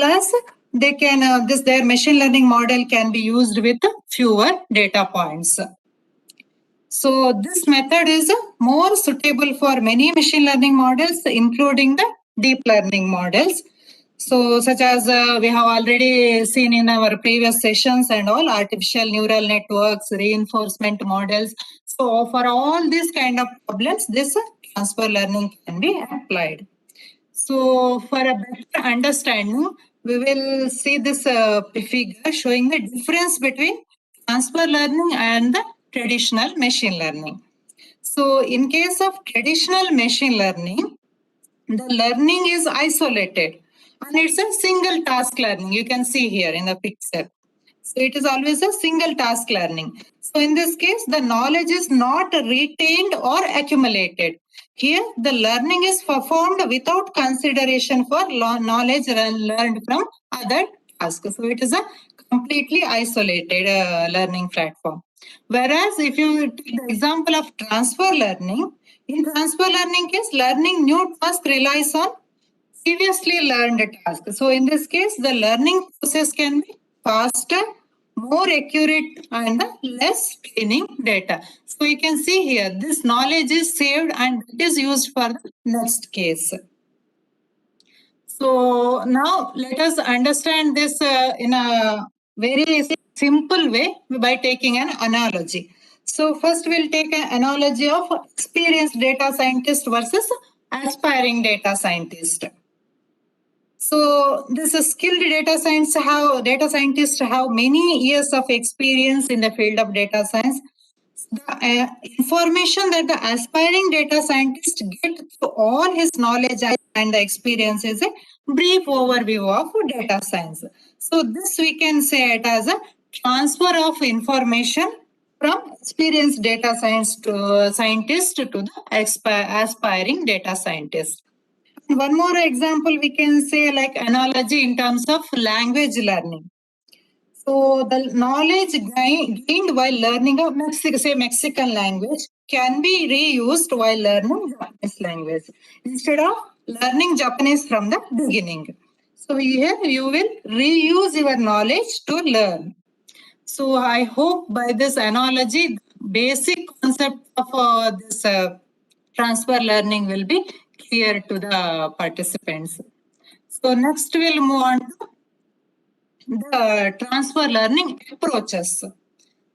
Plus, they can their machine learning model can be used with fewer data points. So this method is more suitable for many machine learning models, including the deep learning models. So such as we have already seen in our previous sessions and all, artificial neural networks, reinforcement models. So for all these kind of problems, this transfer learning can be applied. So for a better understanding, we will see this figure showing the difference between transfer learning and the traditional machine learning. So in case of traditional machine learning, the learning is isolated and it's a single task learning. You can see here in the picture. So it is always a single task learning. So in this case, the knowledge is not retained or accumulated. Here, the learning is performed without consideration for knowledge learned from other tasks. So it is a completely isolated learning platform. Whereas if you take the example of transfer learning, in transfer learning case, learning new task relies on previously learned task. So in this case, the learning process can be faster, more accurate, and less training data. So you can see here, this knowledge is saved and it is used for the next case. So now let us understand this in a very simple way by taking an analogy. So first we'll take an analogy of experienced data scientist versus aspiring data scientist. So this skilled data scientists have many years of experience in the field of data science. The information that the aspiring data scientist get to all his knowledge and the experience is a brief overview of data science. So this we can say it as a transfer of information from experienced data scientist to the aspiring data scientist. One more example we can say like analogy in terms of language learning. So the knowledge gained while learning a Mexican language can be reused while learning Japanese language instead of learning Japanese from the beginning. So here you will reuse your knowledge to learn. So I hope by this analogy, basic concept of this transfer learning will be clear to the participants. So next we'll move on to the transfer learning approaches.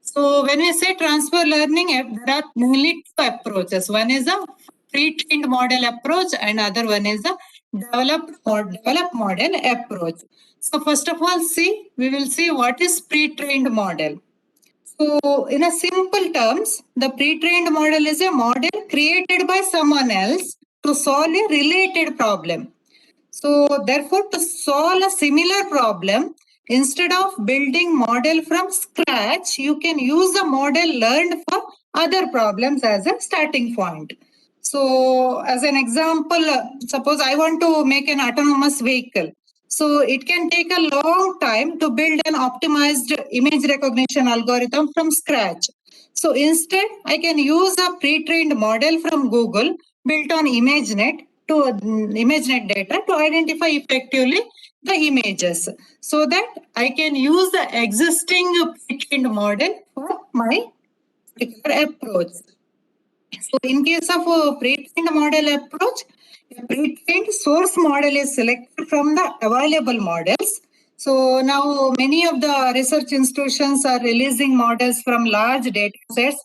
So when we say transfer learning, there are mainly two approaches. One is a pre-trained model approach and other one is a developed model approach. So first of all, we will see what is pre-trained model. So in a simple terms, the pre-trained model is a model created by someone else to solve a related problem. So therefore, to solve a similar problem, instead of building model from scratch, you can use the model learned for other problems as a starting point. So as an example, suppose I want to make an autonomous vehicle. So it can take a long time to build an optimized image recognition algorithm from scratch. So instead, I can use a pre-trained model from Google built on ImageNet ImageNet data to identify effectively the images so that I can use the existing pre-trained model for my particular approach. So in case of a pre-trained model approach, a pre-trained source model is selected from the available models. So now many of the research institutions are releasing models from large data sets.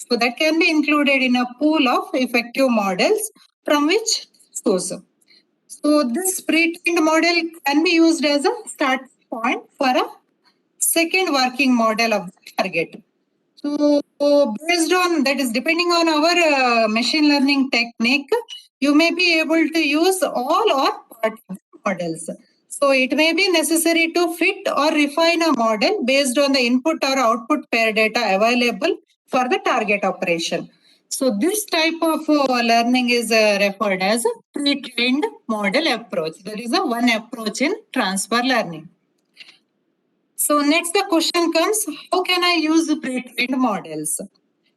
So that can be included in a pool of effective models from which source. So this pre-trained model can be used as a start point for a second working model of the target. So based on that is depending on our machine learning technique, you may be able to use all or part of the models. So it may be necessary to fit or refine a model based on the input or output pair data available for the target operation. So this type of learning is referred as a pre-trained model approach. That is a one approach in transfer learning. So next the question comes, how can I use pre-trained models?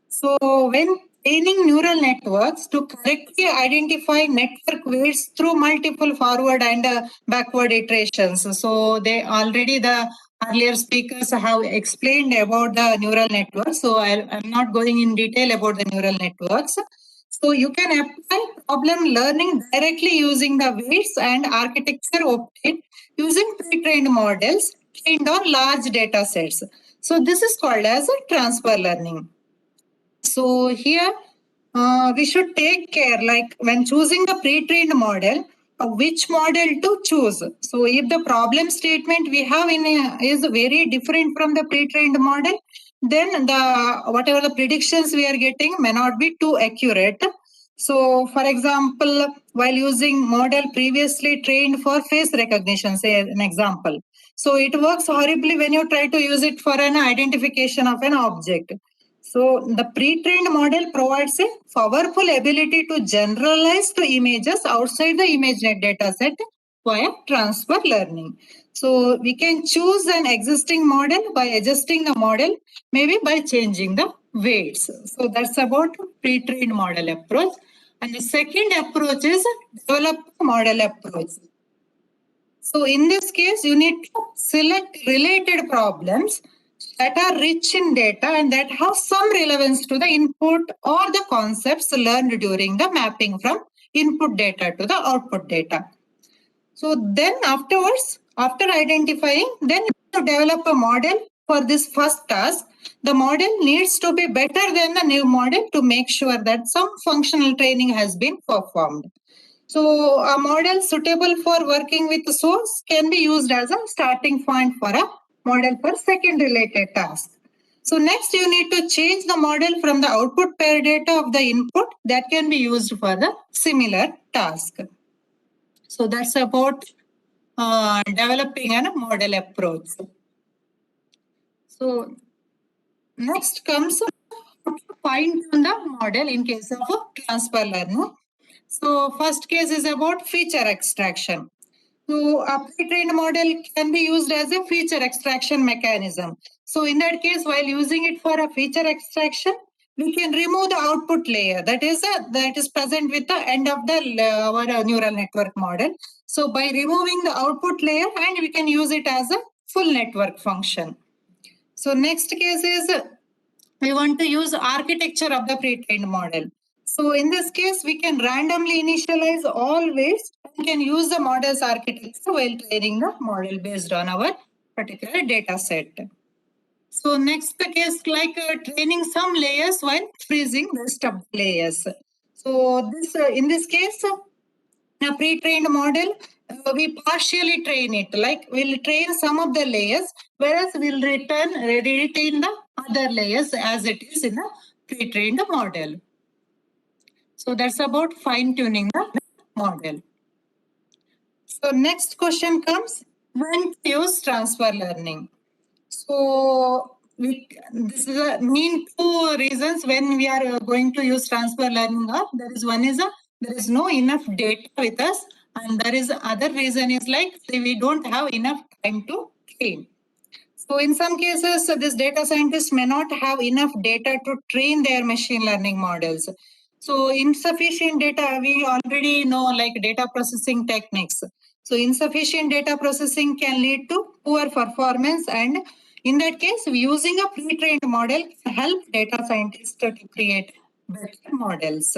So when training neural networks to correctly identify network weights through multiple forward and backward iterations. So they already, the earlier speakers have explained about the neural networks. So I'm not going in detail about the neural networks. So you can apply problem learning directly using the weights and architecture obtained using pre-trained models trained on large data sets. So this is called as a transfer learning. So here we should take care, like when choosing the pre-trained model, which model to choose. So if the problem statement we have in is very different from the pre-trained model, then the whatever the predictions we are getting may not be too accurate. So for example, while using model previously trained for face recognition, say an example. So it works horribly when you try to use it for an identification of an object. So the pre-trained model provides a powerful ability to generalize to images outside the ImageNet dataset via transfer learning. So we can choose an existing model by adjusting the model, maybe by changing the weights. So that's about pre-trained model approach. And the second approach is develop model approach. So in this case, you need to select related problems that are rich in data and that have some relevance to the input or the concepts learned during the mapping from input data to the output data. So then afterwards, after identifying, then you develop a model for this first task. The model needs to be better than the new model to make sure that some functional training has been performed. So a model suitable for working with source can be used as a starting point for a model for second related task. So next you need to change the model from the output pair data of the input that can be used for the similar task. So that's about developing a model approach. So next comes fine tune the model in case of transfer learning. So first case is about feature extraction. So a pre-trained model can be used as a feature extraction mechanism. So in that case, while using it for a feature extraction, we can remove the output layer that is present with the end of the our neural network model. So by removing the output layer, and we can use it as a full network function. So next case is we want to use architecture of the pre-trained model. So in this case, we can randomly initialize all weights and can use the model's architecture while training the model based on our particular data set. So next the case like training some layers while freezing the rest of the layers. So this in this case, in a pre-trained model, we partially train it. Like we'll train some of the layers, whereas we'll retain the other layers as it is in a pre-trained model. So that's about fine-tuning the model. So next question comes, when to use transfer learning? So this is a main two reasons when we are going to use transfer learning. There is one is there is no enough data with us, and there is other reason is like we don't have enough time to train. So in some cases, this data scientists may not have enough data to train their machine learning models. So insufficient data, we already know like data processing techniques. So insufficient data processing can lead to poor performance, and in that case, using a pre-trained model can help data scientists to create better models.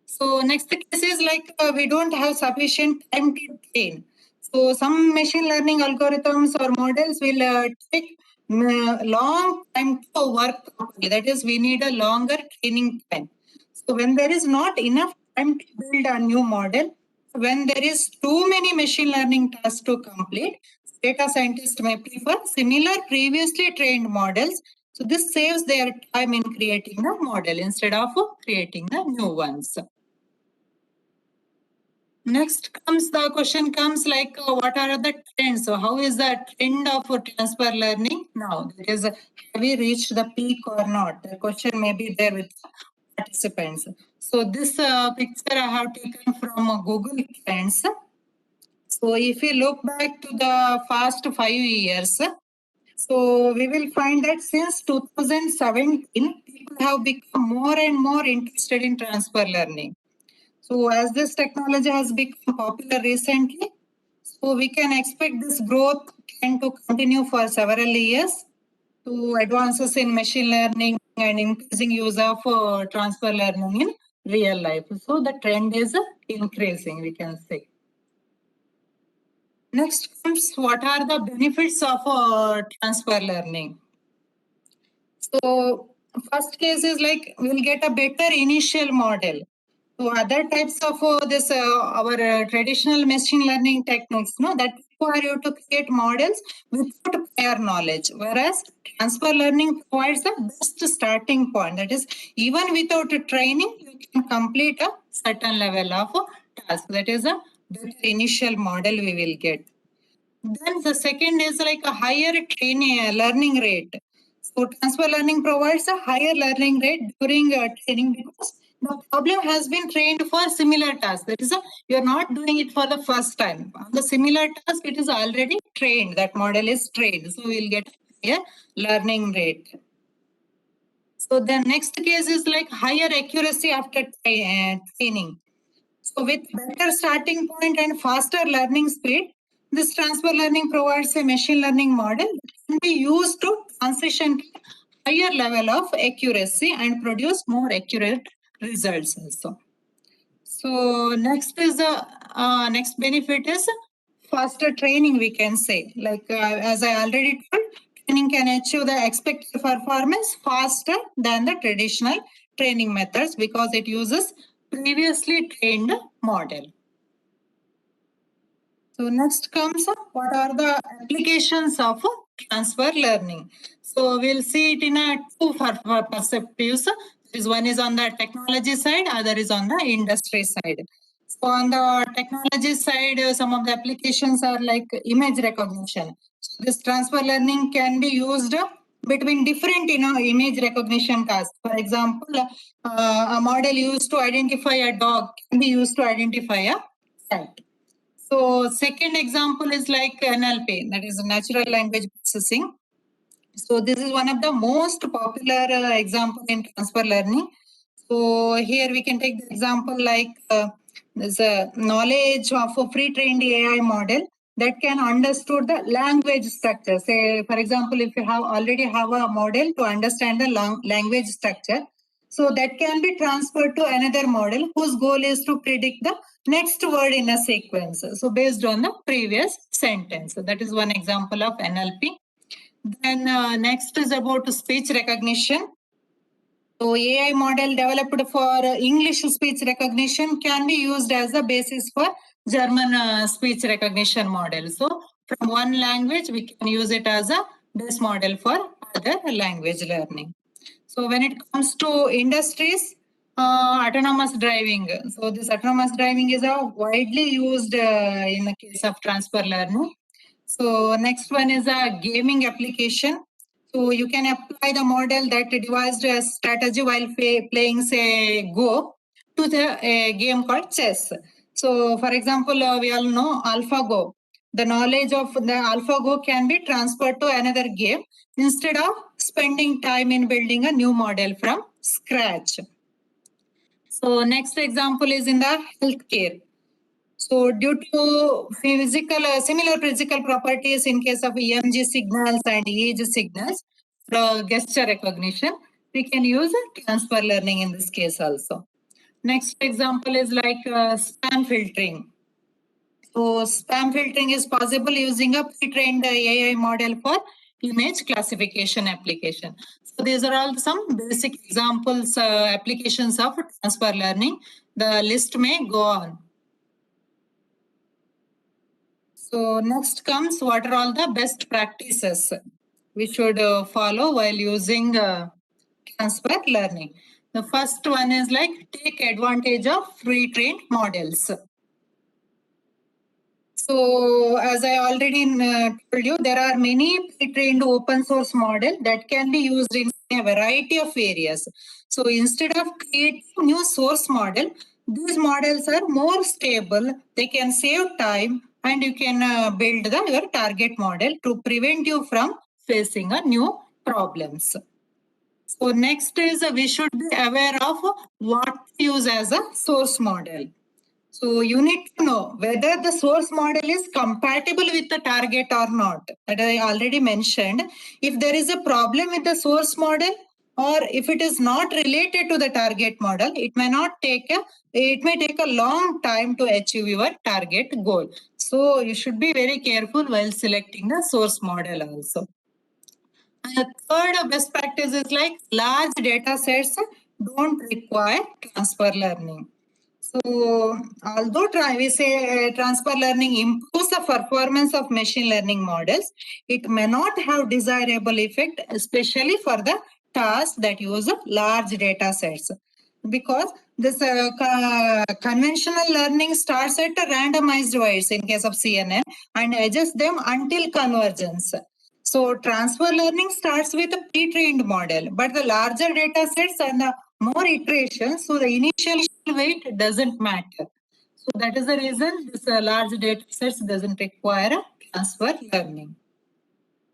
So next case is like we don't have sufficient time to train. So some machine learning algorithms or models will take long time to work properly. That is, we need a longer training time. So when there is not enough time to build a new model, when there is too many machine learning tasks to complete, data scientists may prefer similar previously trained models. So this saves their time in creating the model instead of creating the new ones. Next comes the question comes like what are the trends? So how is the trend of transfer learning now? That is, have we reached the peak or not? The question may be there with participants. So this picture I have taken from Google Trends. So if you look back to the past 5 years, So we will find that since 2017, people have become more and more interested in transfer learning. So as this technology has become popular recently, so we can expect this growth can to continue for several years to advances in machine learning and increasing use of transfer learning in real life. So the trend is increasing, we can say. Next comes what are the benefits of transfer learning. So first case is like we'll get a better initial model. So other types of this our traditional machine learning techniques, no, that require you to create models without prior knowledge, whereas transfer learning provides the best starting point. That is, even without training, you can complete a certain level of task. That is a better initial model we will get. Then the second is like a higher training learning rate. So transfer learning provides a higher learning rate during training because the problem has been trained for similar tasks. That is, you're not doing it for the first time. On the similar task, it is already trained. That model is trained. So we'll get a learning rate. So the next case is like higher accuracy after training. So with better starting point and faster learning speed, this transfer learning provides a machine learning model that can be used to transition to higher level of accuracy and produce more accurate results also. So next is the next benefit is faster training, we can say. Like as I already told, training can achieve the expected performance faster than the traditional training methods because it uses previously trained model. So next comes what are the applications of transfer learning. So we'll see it in a two perspectives. One is on the technology side, other is on the industry side. So on the technology side, some of the applications are like image recognition. So this transfer learning can be used between different image recognition tasks. For example, a model used to identify a dog can be used to identify a cat. So second example is like NLP, that is natural language processing. So this is one of the most popular example in transfer learning. So here we can take the example like there's a knowledge of a pre-trained AI model that can understood the language structure. Say, for example, if you have already have a model to understand the language structure, so that can be transferred to another model whose goal is to predict the next word in a sequence. So based on the previous sentence. So that is one example of NLP. Then next is about speech recognition. So AI model developed for English speech recognition can be used as a basis for German speech recognition model. So from one language, we can use it as a base model for other language learning. So when it comes to industries, autonomous driving. So this autonomous driving is a widely used in the case of transfer learning. So next one is a gaming application. So you can apply the model that devised a strategy while playing, say, Go to the game called chess. So, for example, we all know AlphaGo. The knowledge of the AlphaGo can be transferred to another game instead of spending time in building a new model from scratch. So, next example is in the healthcare. So due to similar physical properties in case of EMG signals and EEG signals, the gesture recognition, we can use transfer learning in this case also. Next example is like spam filtering. So spam filtering is possible using a pre-trained AI model for image classification application. So these are all some basic examples, applications of transfer learning. The list may go on. So next comes what are all the best practices we should follow while using transfer learning. The first one is like take advantage of pre-trained models. So as I already told you, there are many pre-trained open source model that can be used in a variety of areas. So instead of creating new source model, these models are more stable. They can save time and you can build your target model to prevent you from facing a new problems. So next is we should be aware of what to use as a source model. So you need to know whether the source model is compatible with the target or not. That I already mentioned. If there is a problem with the source model, or if it is not related to the target model, it may take a long time to achieve your target goal. So you should be very careful while selecting the source model also. And the third best practice is like large data sets don't require transfer learning. So although we say transfer learning improves the performance of machine learning models, it may not have desirable effect, especially for the tasks that use large data sets. Because this conventional learning starts at randomized weights in case of CNN and adjusts them until convergence. So transfer learning starts with a pre-trained model, but the larger data sets and the more iterations, so the initial weight doesn't matter. So that is the reason this large data sets doesn't require a transfer learning.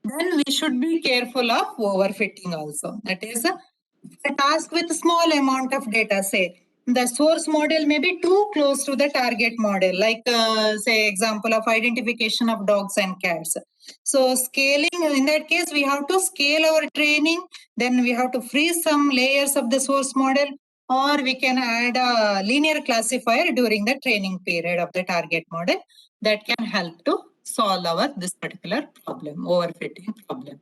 Then we should be careful of overfitting also. That is a task with small amount of data. Say the source model may be too close to the target model, like say example of identification of dogs and cats. So scaling, in that case, we have to scale our training, then we have to freeze some layers of the source model, or we can add a linear classifier during the training period of the target model that can help to solve this particular problem, overfitting problem.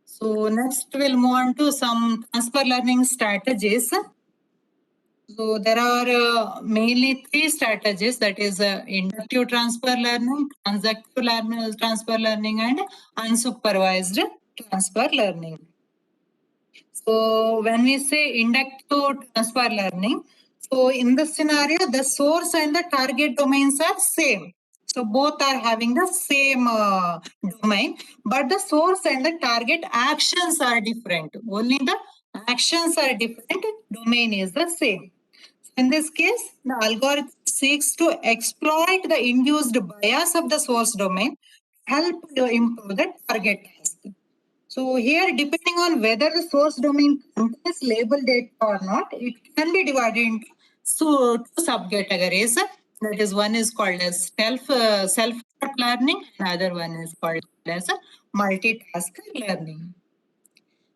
So next we'll move on to some transfer learning strategies. So there are mainly three strategies, that is inductive transfer learning, transactive transfer learning, and unsupervised transfer learning. So when we say inductive transfer learning, so in this scenario, the source and the target domains are same. So both are having the same domain, but the source and the target actions are different. Only the actions are different, domain is the same. In this case, the algorithm seeks to exploit the induced bias of the source domain to help to improve the target task. So here, depending on whether the source domain contains labeled data or not, it can be divided into two subcategories. That is, one is called as self-taught learning, and other one is called as multitask learning.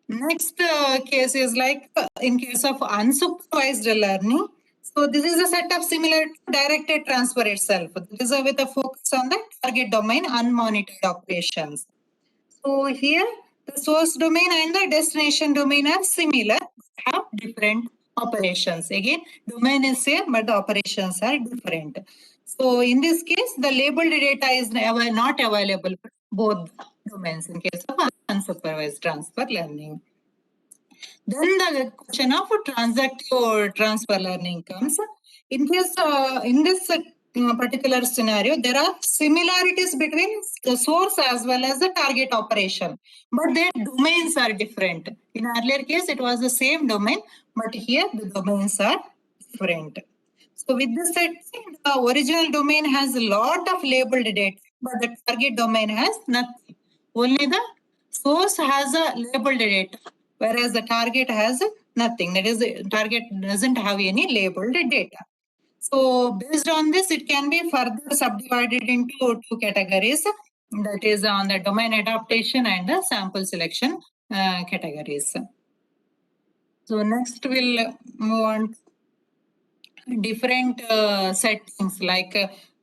Next case is like in case of unsupervised learning. So this is a setup similar to directed transfer itself. This is with a focus on the target domain unmonitored operations. So here the source domain and the destination domain are similar, have different operations. Again, domain is same, but the operations are different. So in this case, the labeled data is not available for both domains in case of unsupervised transfer learning. Then the question of transactive or transfer learning comes. In case in this particular scenario, there are similarities between the source as well as the target operation, but their domains are different. In earlier case, it was the same domain, but here the domains are different. So with this setting, the original domain has a lot of labeled data, but the target domain has nothing. Only the source has a labeled data, whereas the target has nothing. That is, the target doesn't have any labeled data. So based on this, it can be further subdivided into two categories. That is on the domain adaptation and the sample selection categories. So next we'll move on to different settings, like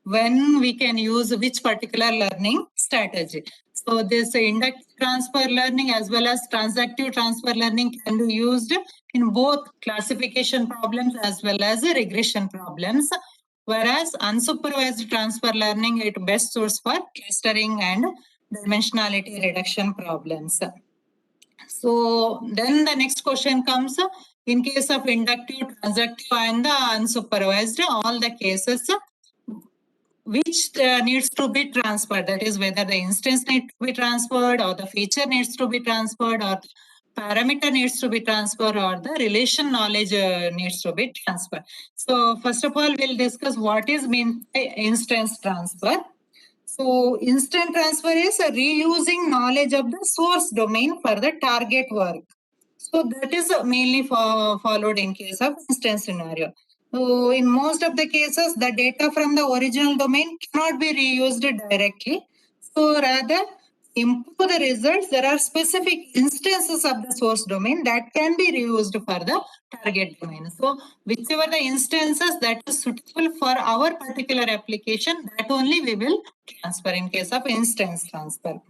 when we can use which particular learning strategy. So this inductive transfer learning as well as transactive transfer learning can be used in both classification problems as well as regression problems, whereas unsupervised transfer learning it best suits for clustering and dimensionality reduction problems. So then the next question comes, in case of inductive, transactive and the unsupervised, all the cases which needs to be transferred, that is whether the instance needs to be transferred or the feature needs to be transferred or parameter needs to be transferred or the relation knowledge needs to be transferred. So first of all, we'll discuss what is meant by instance transfer. So instant transfer is reusing knowledge of the source domain for the target work. So that is mainly followed in case of instance scenario. So in most of the cases, the data from the original domain cannot be reused directly. So rather, improve the results, there are specific instances of the source domain that can be reused for the target domain. So whichever the instances that is suitable for our particular application, that only we will transfer in case of instance transfer.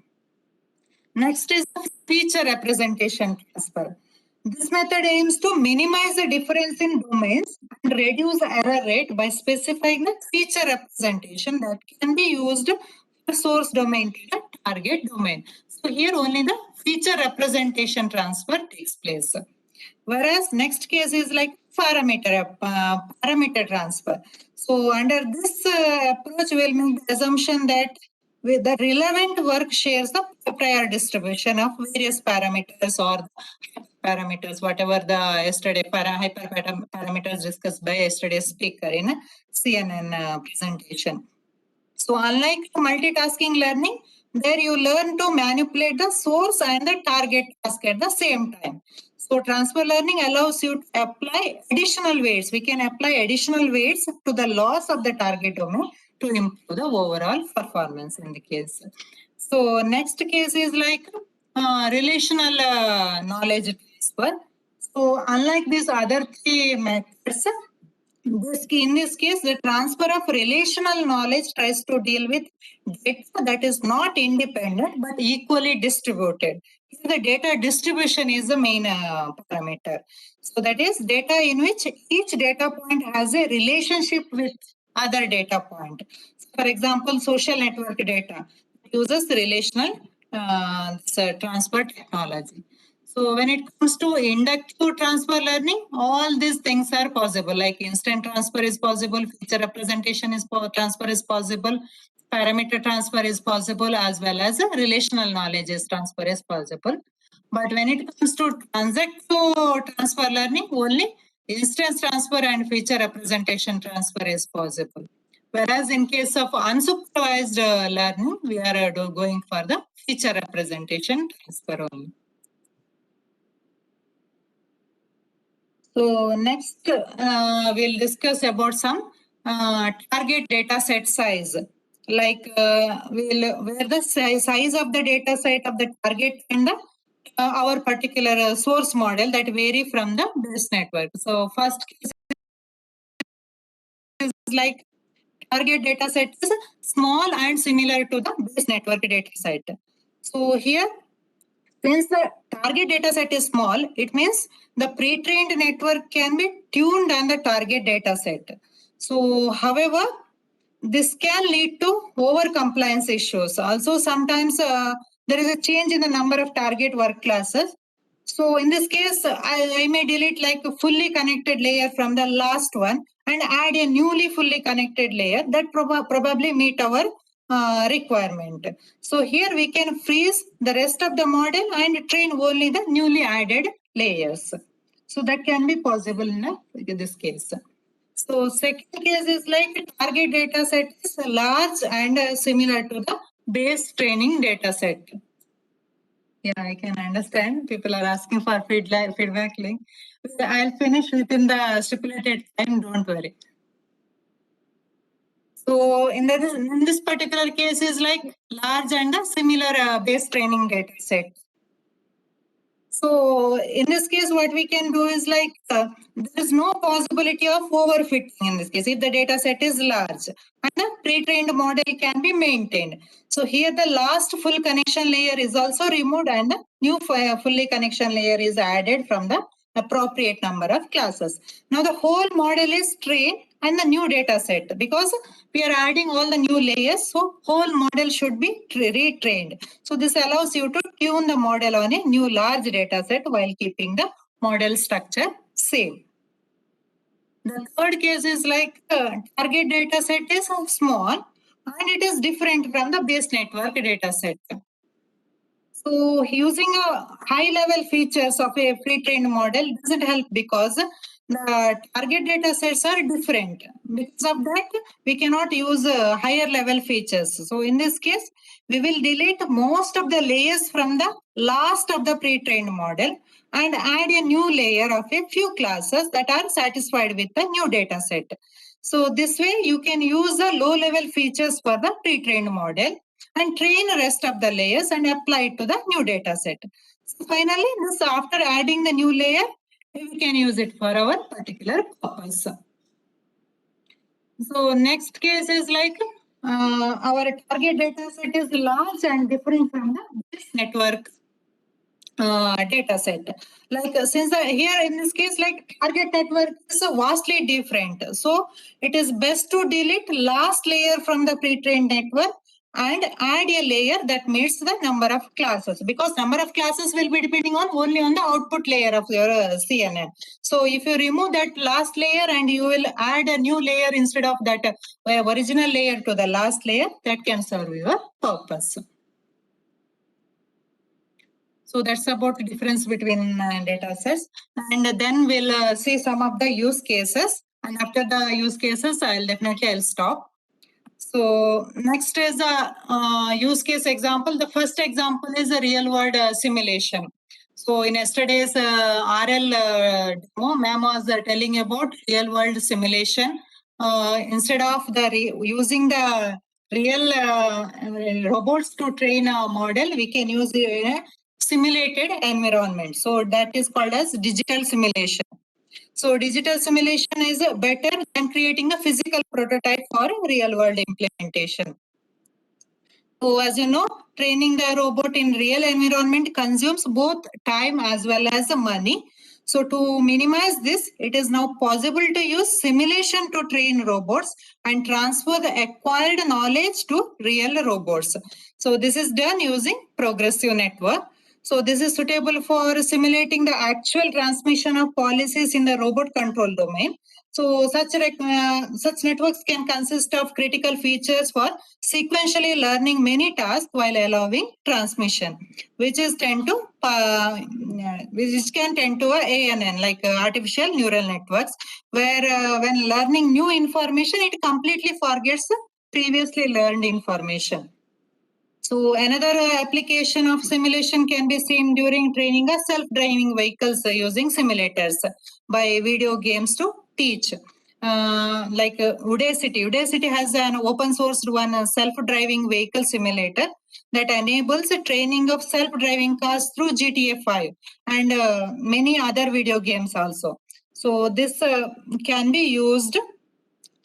Next is feature representation transfer. This method aims to minimize the difference in domains and reduce the error rate by specifying the feature representation that can be used for source domain to the target domain. So here only the feature representation transfer takes place. Whereas next case is like parameter transfer. So under this approach, we'll make the assumption that with the relevant work shares the prior distribution of various parameters or parameters, whatever the yesterday parameters discussed by yesterday's speaker in a CNN presentation. So unlike multitasking learning, there you learn to manipulate the source and the target task at the same time. So transfer learning allows you to apply additional weights. We can apply additional weights to the loss of the target domain to improve the overall performance in the case. So next case is like relational knowledge transfer. So unlike these other three methods, in this case, the transfer of relational knowledge tries to deal with data that is not independent but equally distributed. The data distribution is the main parameter. So that is data in which each data point has a relationship with other data point. For example, social network data uses relational transfer technology. So when it comes to inductive transfer learning, all these things are possible. Like instant transfer is possible, feature representation is transfer is possible, parameter transfer is possible, as well as relational knowledge is transfer is possible. But when it comes to transactive transfer learning, only instance transfer and feature representation transfer is possible. Whereas in case of unsupervised learning, we are going for the feature representation transfer only. So next, we'll discuss about some target data set size. Like where the size of the data set of the target and the our particular source model that vary from the base network. So first case is like target data set is small and similar to the base network data set. So here, since the target data set is small, it means the pre-trained network can be tuned on the target data set. So, however, this can lead to over compliance issues. Also, sometimes there is a change in the number of target work classes. So in this case, I may delete like a fully connected layer from the last one and add a newly fully connected layer that probably meet our requirement. So here we can freeze the rest of the model and train only the newly added layers. So that can be possible in this case. So second case is like target data set is large and similar to the base training data set. Yeah, I can understand. People are asking for feedback link. I'll finish within the stipulated time, don't worry. So in this particular case is like large and a similar base training data set. So in this case, what we can do is like there is no possibility of overfitting in this case if the data set is large and the pre-trained model can be maintained. So here the last full connection layer is also removed and the new fully connection layer is added from the appropriate number of classes. Now the whole model is trained and the new data set because we are adding all the new layers. So whole model should be retrained. So this allows you to tune the model on a new large data set while keeping the model structure same. The third case is like target data set is small and it is different from the base network data set. So using a high level features of a pre-trained model doesn't help because the target data sets are different. Because of that, we cannot use higher level features. So in this case, we will delete most of the layers from the last of the pre-trained model and add a new layer of a few classes that are satisfied with the new data set. So this way you can use the low level features for the pre-trained model and train the rest of the layers and apply it to the new data set. So finally, this after adding the new layer, we can use it for our particular purpose. So next case is like our target data set is large and different from the network data set. Like since here in this case, like target network is vastly different. So it is best to delete last layer from the pre-trained network and add a layer that meets the number of classes, because number of classes will be depending on only on the output layer of your CNN. So if you remove that last layer and you will add a new layer instead of that original layer to the last layer, that can serve your purpose. So that's about the difference between data sets. And then we'll see some of the use cases. And after the use cases, I'll stop. So next is a use case example. The first example is a real world simulation. So in yesterday's RL demo, ma'am was telling about real world simulation. Instead of using the real robots to train a model, we can use a simulated environment. So that is called as digital simulation. So digital simulation is better than creating a physical prototype for a real world implementation. So as you know, training the robot in real environment consumes both time as well as money. So to minimize this, it is now possible to use simulation to train robots and transfer the acquired knowledge to real robots. So this is done using progressive network. So this is suitable for simulating the actual transmission of policies in the robot control domain. So such networks can consist of critical features for sequentially learning many tasks while allowing transmission, which can tend to ANN, like artificial neural networks, where when learning new information, it completely forgets previously learned information. So another application of simulation can be seen during training a self-driving vehicles using simulators by video games to teach. Like Udacity. Udacity has an open source one self-driving vehicle simulator that enables training of self-driving cars through GTA 5 and many other video games also. So this can be used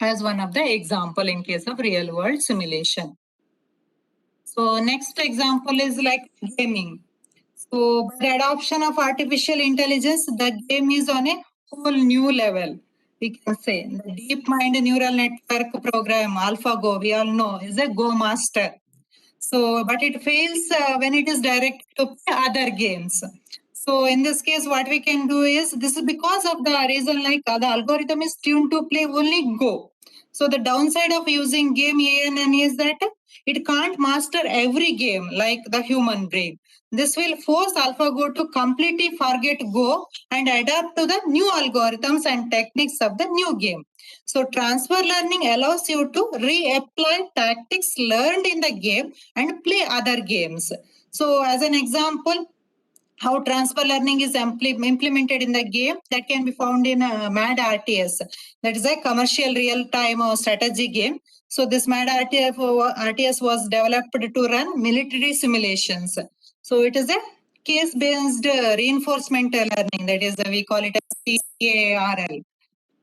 as one of the example in case of real world simulation. So next example is like gaming. So by the adoption of artificial intelligence, the game is on a whole new level. We can say the DeepMind neural network program, AlphaGo, we all know, is a Go master. So, but it fails when it is directed to other games. So in this case, what we can do is, this is because of the reason like the algorithm is tuned to play only Go. So the downside of using game ANN is that it can't master every game like the human brain. This will force AlphaGo to completely forget Go and adapt to the new algorithms and techniques of the new game. So transfer learning allows you to reapply tactics learned in the game and play other games. So as an example, how transfer learning is implemented in the game, that can be found in MAD RTS. That is a commercial real-time strategy game. So this MAD RTS was developed to run military simulations. So it is a case-based reinforcement learning. That is, we call it as CARL.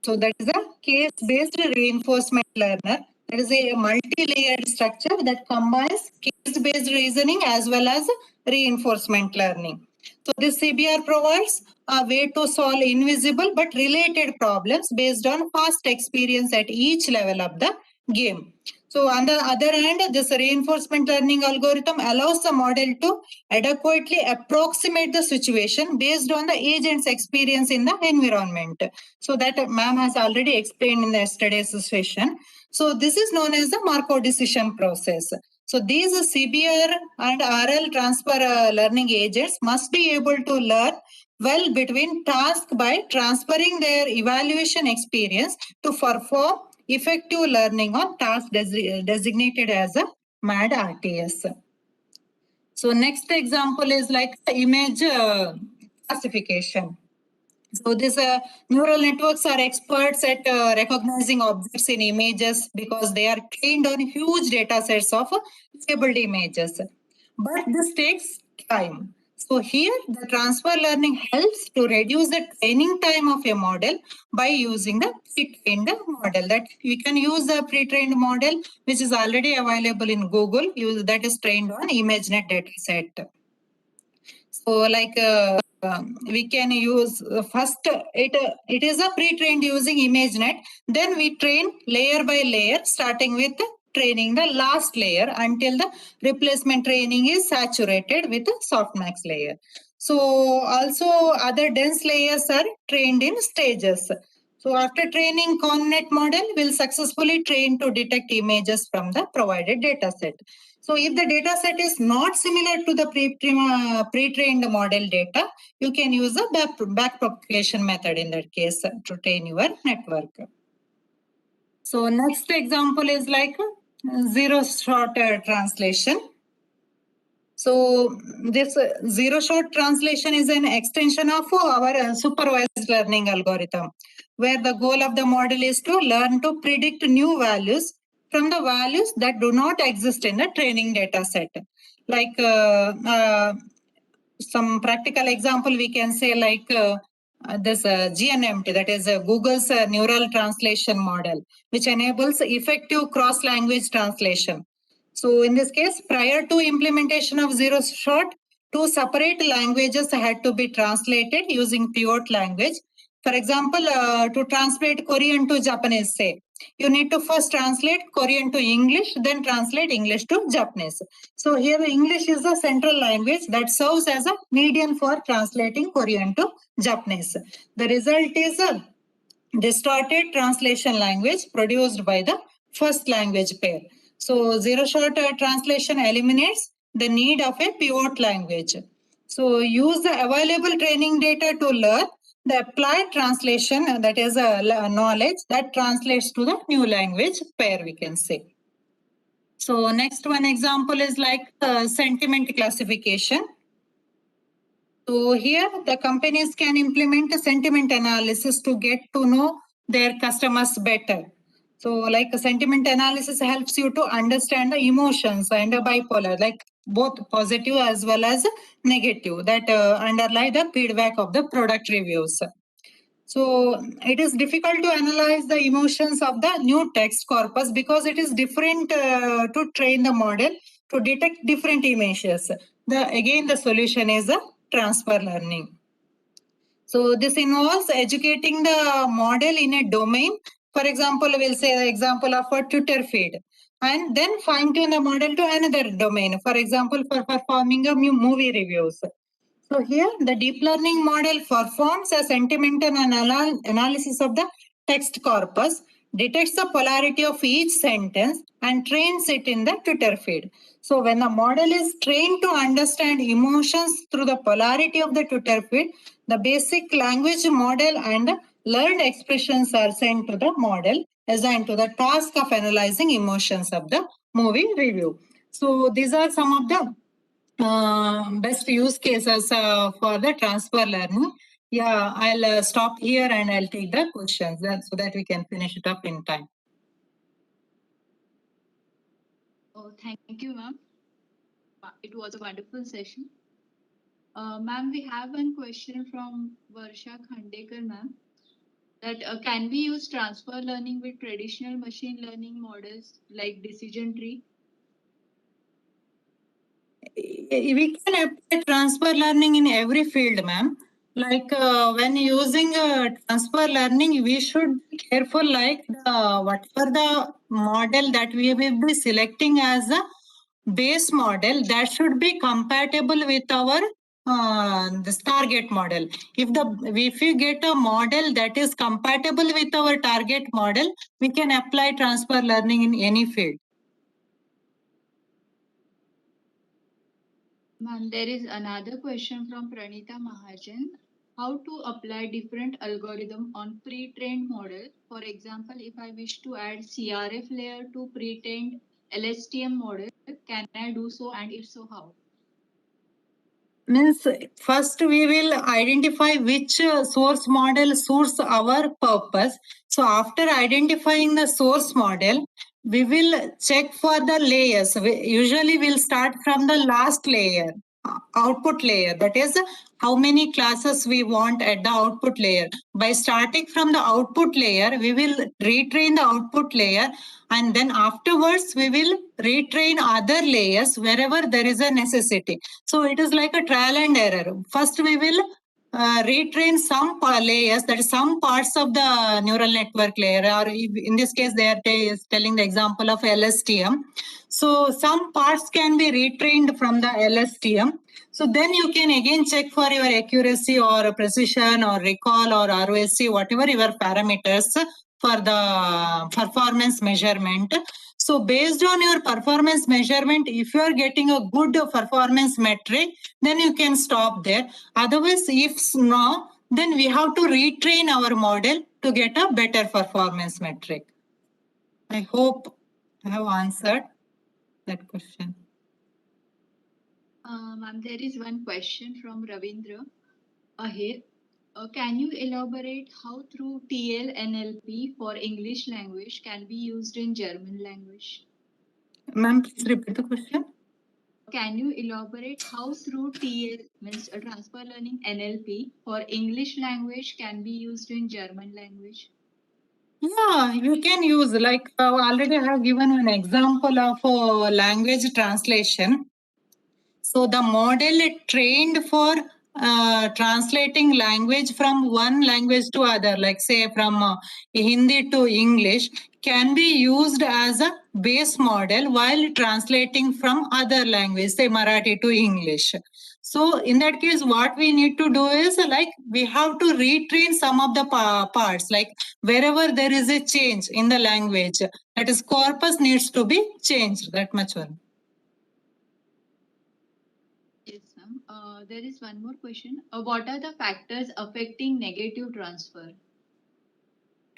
So that is a case-based reinforcement learner. That is a multi-layered structure that combines case-based reasoning as well as reinforcement learning. So this CBR provides a way to solve invisible but related problems based on past experience at each level of the game. So on the other hand, this reinforcement learning algorithm allows the model to adequately approximate the situation based on the agent's experience in the environment. So that ma'am has already explained in yesterday's session. So this is known as the Markov decision process. So these CBR and RL transfer learning agents must be able to learn well between tasks by transferring their evaluation experience to perform effective learning on tasks designated as a MAD RTS. So next example is like image classification. So these neural networks are experts at recognizing objects in images because they are trained on huge data sets of labeled images. But this takes time. So here the transfer learning helps to reduce the training time of a model by using the pre-trained model. That we can use the pre-trained model which is already available in Google, that is trained on ImageNet dataset. So like we can use first it is a pre-trained using ImageNet. Then we train layer by layer, starting with training the last layer until the replacement training is saturated with the softmax layer. So also other dense layers are trained in stages. So after training, ConNet model will successfully train to detect images from the provided data set. So if the data set is not similar to the pre-trained model data, you can use a backpropagation method in that case to train your network. So next example is like zero-shot translation. So this zero-shot translation is an extension of our supervised learning algorithm, where the goal of the model is to learn to predict new values from the values that do not exist in the training data set. Like some practical example, we can say like this GNMT, that is Google's neural translation model, which enables effective cross-language translation. So in this case, prior to implementation of zero-shot, two separate languages had to be translated using pivot language. For example, to translate Korean to Japanese, say, you need to first translate Korean to English, then translate English to Japanese. So here English is the central language that serves as a median for translating Korean to Japanese. The result is a distorted translation language produced by the first language pair. So zero-shot translation eliminates the need of a pivot language. So use the available training data to learn the applied translation, that is a knowledge that translates to the new language pair, we can say. So next one example is like sentiment classification. So here the companies can implement a sentiment analysis to get to know their customers better. So like a sentiment analysis helps you to understand the emotions and the bipolar, like both positive as well as negative, that underlie the feedback of the product reviews. So it is difficult to analyze the emotions of the new text corpus because it is different to train the model to detect different images. Again, the solution is a transfer learning. So this involves educating the model in a domain. For example, we'll say the example of a Twitter feed, and then fine tune the model to another domain. For example, for performing a movie reviews. So here the deep learning model performs a sentimental analysis of the text corpus, detects the polarity of each sentence and trains it in the Twitter feed. So when the model is trained to understand emotions through the polarity of the Twitter feed, the basic language model and learned expressions are sent to the model assigned to the task of analyzing emotions of the movie review. So these are some of the best use cases for the transfer learning. Yeah, I'll stop here and I'll take the questions so that we can finish it up in time. Oh, thank you, ma'am. It was a wonderful session. Ma'am, we have one question from Varsha Khandekar, ma'am. That can we use transfer learning with traditional machine learning models like decision tree? We can apply transfer learning in every field, ma'am. Like when using transfer learning, we should be careful, like whatever the model that we will be selecting as a base model, that should be compatible with our this target model. If you get a model that is compatible with our target model, we can apply transfer learning in any field. Ma'am, there is another question from Pranita Mahajan. How to apply different algorithm on pre-trained model? For example, if I wish to add CRF layer to pre-trained LSTM model, can I do so, and if so, how? Means first we will identify which source model suits our purpose. So after identifying the source model, we will check for the layers. Usually we'll start from the last layer, output layer. That is how many classes we want at the output layer. By starting from the output layer, we will retrain the output layer, and then afterwards we will retrain other layers wherever there is a necessity. So it is like a trial and error. First we will retrain some layers, that is some parts of the neural network layer, or in this case they are telling the example of LSTM. So some parts can be retrained from the LSTM. So then you can again check for your accuracy or precision or recall or ROSC, whatever your parameters for the performance measurement. So based on your performance measurement, if you are getting a good performance metric, then you can stop there. Otherwise, if no, then we have to retrain our model to get a better performance metric. I hope I have answered that question. Ma'am, there is one question from Ravindra Ahir. Can you elaborate how through TLNLP for English language can be used in German language? Ma'am, please repeat the question. Can you elaborate how through TL means transfer learning NLP for English language can be used in German language? Yeah, you can use, like already I have given an example of language translation. So the model trained for translating language from one language to other, like say from Hindi to English, can be used as a base model while translating from other language, say Marathi to English. So in that case, what we need to do is like we have to retrain some of the parts, like wherever there is a change in the language, that is corpus needs to be changed, that much one. Yes, ma'am. There is one more question. What are the factors affecting negative transfer?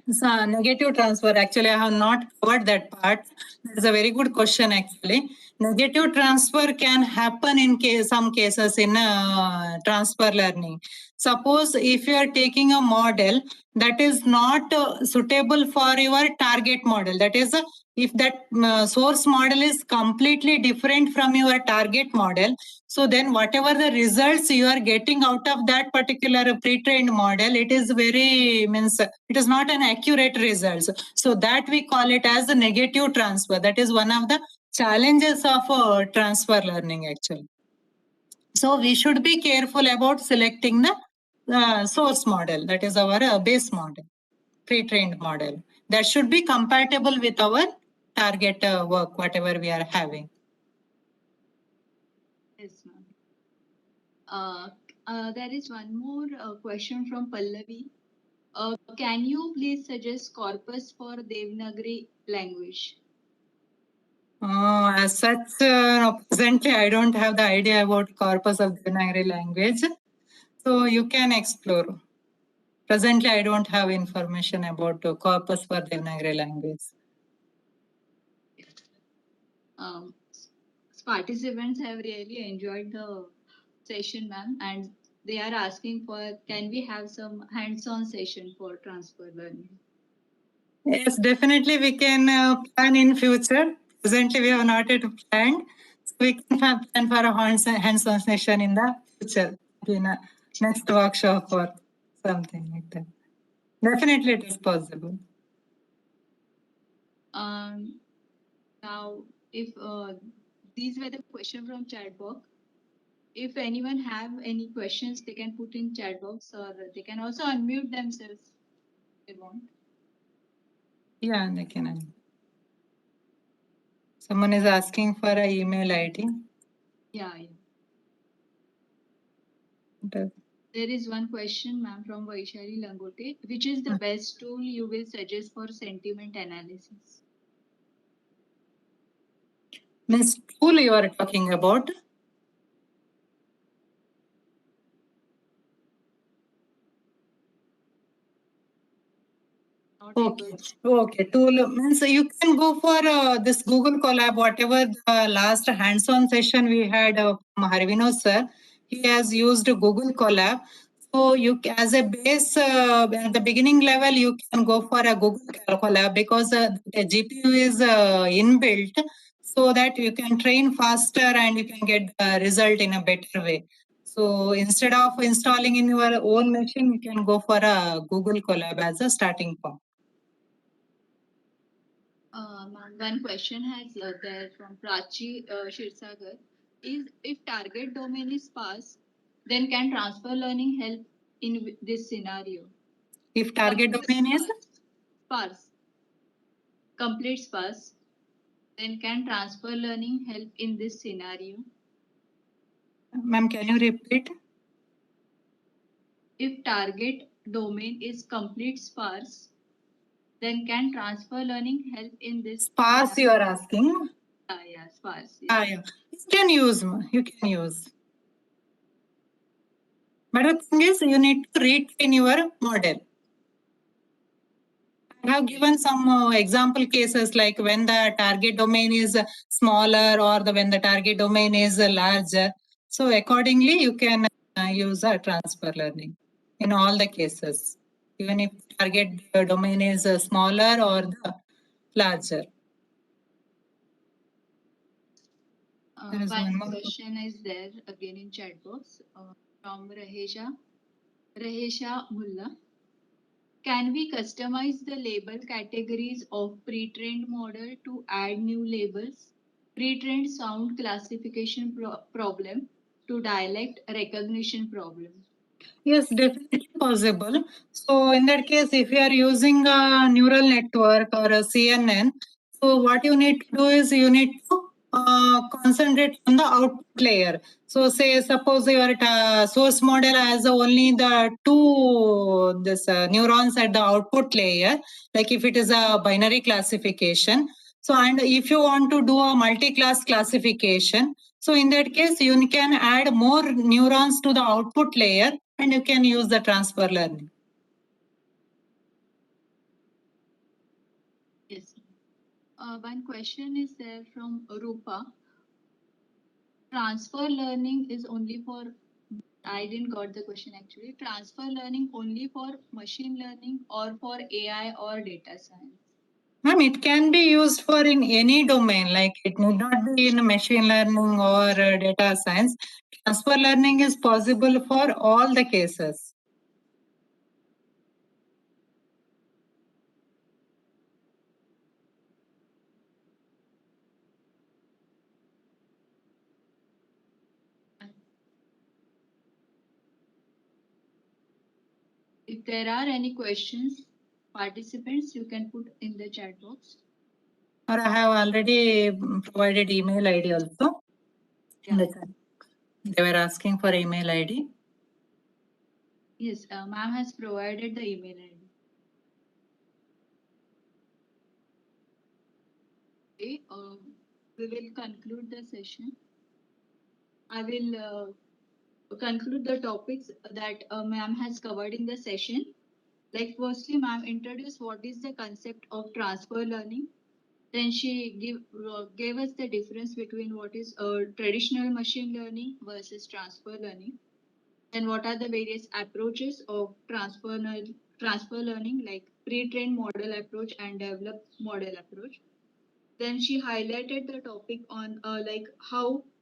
So negative transfer, actually, I have not covered that part. It's a very good question, actually. Negative transfer can happen in some cases in transfer learning. Suppose if you are taking a model that is not suitable for your target model, that is, if that source model is completely different from your target model, so then whatever the results you are getting out of that particular pre-trained model, it is very means it is not an accurate results. So that we call it as a negative transfer. That is one of the challenges of transfer learning, actually. So we should be careful about selecting the source model, that is our base model, pre-trained model. That should be compatible with our target work, whatever we are having. Yes, ma'am. There is one more question from Pallavi. Can you please suggest corpus for Devanagari language? As such, presently I don't have the idea about corpus of Devanagari language. So you can explore. Presently, I don't have information about corpus for Devanagari language. Participants have really enjoyed the session, ma'am, and they are asking for, can we have some hands-on session for transfer learning? Yes, definitely we can plan in future. Presently, we have not yet planned. So we can plan for a hands-on session in the future, in a next workshop or something like that. Definitely, it is possible. Now, if these were the questions from chat box, if anyone have any questions, they can put in chat box, or they can also unmute themselves if they want. Yeah, they can. Someone is asking for an email ID. Yeah. There is one question, ma'am, from Vaishali Langote. Which is the best tool you will suggest for sentiment analysis? Means tool you are talking about? Not Okay, able. okay. Tool means you can go for this Google Colab, whatever the last hands-on session we had from Harvino sir. He has used Google Colab. So as a base at the beginning level, you can go for a Google Colab because the GPU is inbuilt, so that you can train faster and you can get the result in a better way. So instead of installing in your own machine, you can go for a Google Colab as a starting point. Ma'am, one question has there from Prachi Shirsagar. Is if target domain is sparse, then can transfer learning help in this scenario? If target domain is, Sparse, complete sparse, then can transfer learning help in this scenario? ma'am, can you repeat? If target domain is complete sparse, then can transfer learning help in this Sparse you are asking? yeah, sparse. Yeah. You can use, you can use. But the thing is, you need to retrain your model. I have given some example cases like when the target domain is smaller or when the target domain is larger. So accordingly, you can use a transfer learning in all the cases, even if target domain is smaller or the larger. There is one more question is there again in chat box from Rahesha Mulla. Can we customize the label categories of pre-trained model to add new labels? Pre-trained sound classification problem to dialect recognition problem. Yes, definitely possible. So in that case, if you are using a neural network or a CNN, so what you need to do is you need to concentrate on the output layer. So say suppose your source model has only the two this neurons at the output layer, like if it is a binary classification. So and if you want to do a multi-class classification, so in that case, you can add more neurons to the output layer and you can use the transfer learning. Yes. One question is there from Rupa. Transfer learning is only for, I didn't got the question actually. Transfer learning only for machine learning or for AI or data science? Ma'am, it can be used for in any domain, like it need not be in machine learning or data science. Transfer learning is possible for all the cases. If there are any questions, participants, you can put in the chat box. Or I have already provided email ID also. Yeah. They were asking for email ID. Yes, ma'am has provided the email ID. Okay, we will conclude the session. I will conclude the topics that ma'am has covered in the session. Like firstly, ma'am introduced what is the concept of transfer learning. Then she gave us the difference between what is traditional machine learning versus transfer learning. Then what are the various approaches of transfer learning, like pre-trained model approach and developed model approach. Then she highlighted the topic on like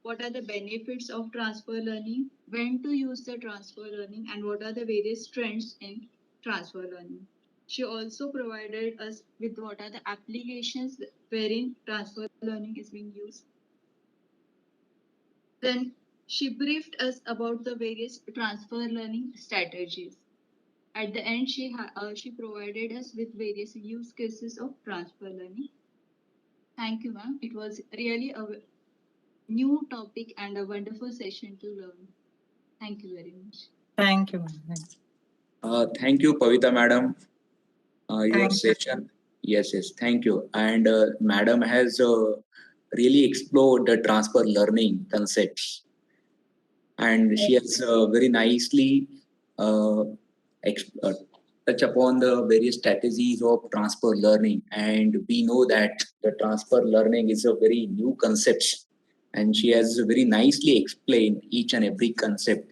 what are the benefits of transfer learning, when to use the transfer learning, and what are the various trends in transfer learning. She also provided us with what are the applications wherein transfer learning is being used. Then she briefed us about the various transfer learning strategies. At the end, she provided us with various use cases of transfer learning. Thank you, ma'am. It was really a new topic and a wonderful session to learn. Thank you very much. Thank you. Ma'am. Thank you, Pavita madam. Your Thank you. session. Yes, thank you. And madam has really explored the transfer learning concepts, and she has very nicely touch upon the various strategies of transfer learning. And we know that the transfer learning is a very new concept, and she has very nicely explained each and every concept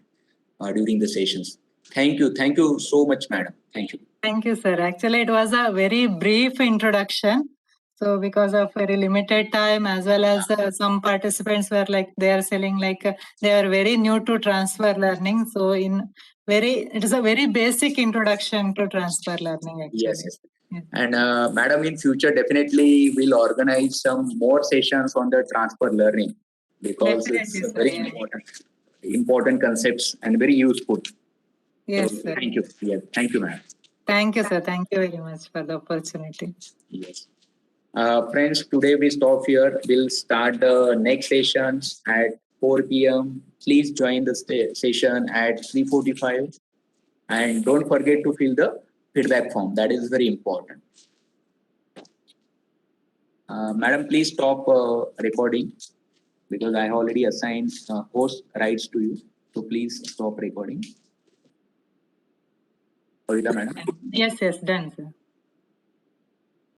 during the sessions. Thank you so much, madam. Thank you. Thank you, sir. Actually, it was a very brief introduction. So because of very limited time, as well as some participants were like, they are selling like they are very new to transfer learning. So it is a very basic introduction to transfer learning actually. Yes. Yes. And madam, in future, definitely we'll organize some more sessions on the transfer learning, because Definitely, it's sir, very yeah. important concepts and very useful. Yes, So, sir. thank you. Yeah, thank you, madam. Thank you, sir. Thank you very much for the opportunity. Yes. Friends, today we stop here. We'll start the next sessions at 4 p.m. Please join the session at 3:45. And don't forget to fill the feedback form. That is very important. Madam, please stop recording, because I already assigned host rights to you. So please stop recording. Pavita, madam. Yes, done, sir.